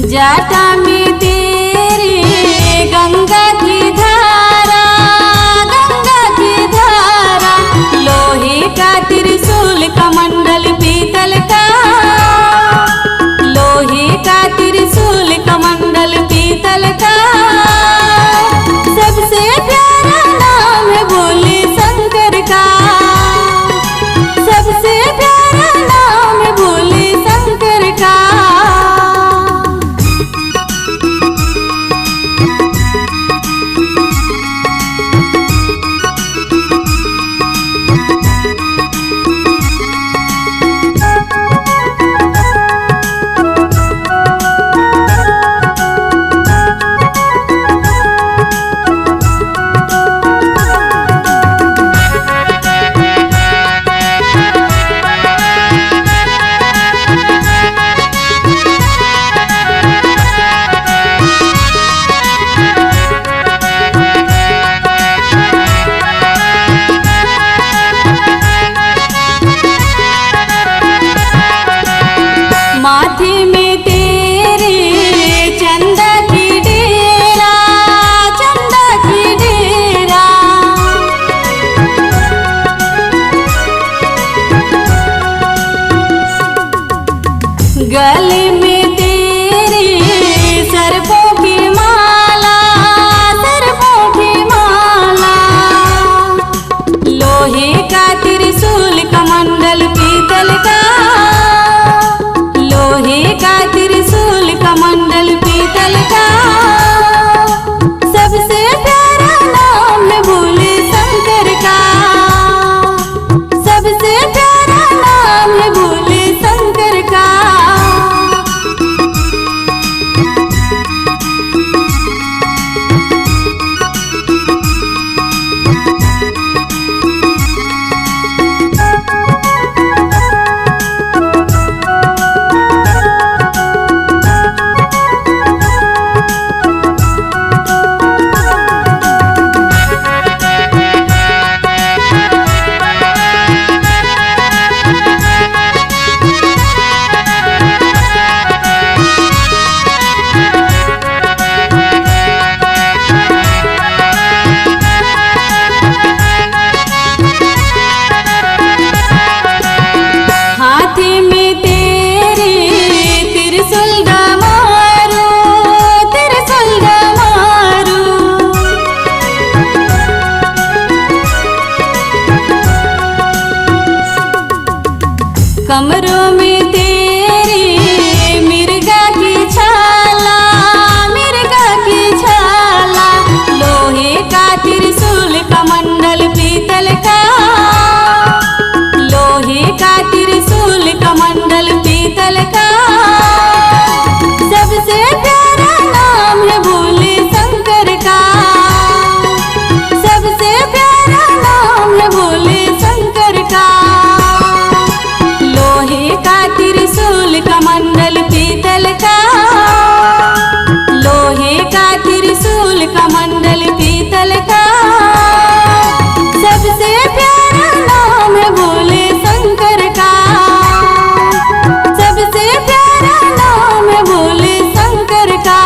जाटा में तेरे गंगा की धारा, गंगा की धारा, लोहे का त्रिशूल कमंडल पीतल का, लोहे का त्रिशूल कमंडल पीतल का। सबसे प्यारा नाम है भोले शंकर का, सबसे प्यारा नाम है भोले शंकर का। माथे में तेरे चंदा की डेरा, चंदा की डेरा, गले में तेरे सर्पों की माला, सर्पों की माला, लोहे का त्रिशूल कमंडल पीतल का, लोहे का त्रिशूल कमंडल पीतल का। सबसे प्यारा नाम है भोले शंकर का, सबसे प्यारा नाम है भोले शंकर का। हाथी में तेरे त्रिशूल डमरू, त्रिशूल डमरू, कमरों में तेरे मिर्गा की छाला, मिर्गा की छाला, लोहे का त्रिशूल कमंडल पीतल का, लोहे का त्रिशूल कमंडल पीतल का। सबसे प्यारा नाम है भोले शंकर का, सबसे प्यारा नाम है भोले शंकर का। लोहे का त्रिशूल कमंडल पीतल का, लोहे का त्रिशूल कमंडल पीतल का। सबसे प्यारा नाम है भोले शंकर का, सबसे प्यारा नाम है भोले शंकर का,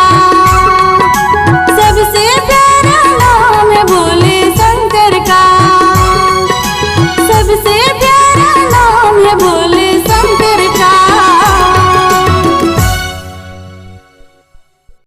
सबसे प्यारा नाम है भोले शंकर का, सबसे प्यारा नाम है भोले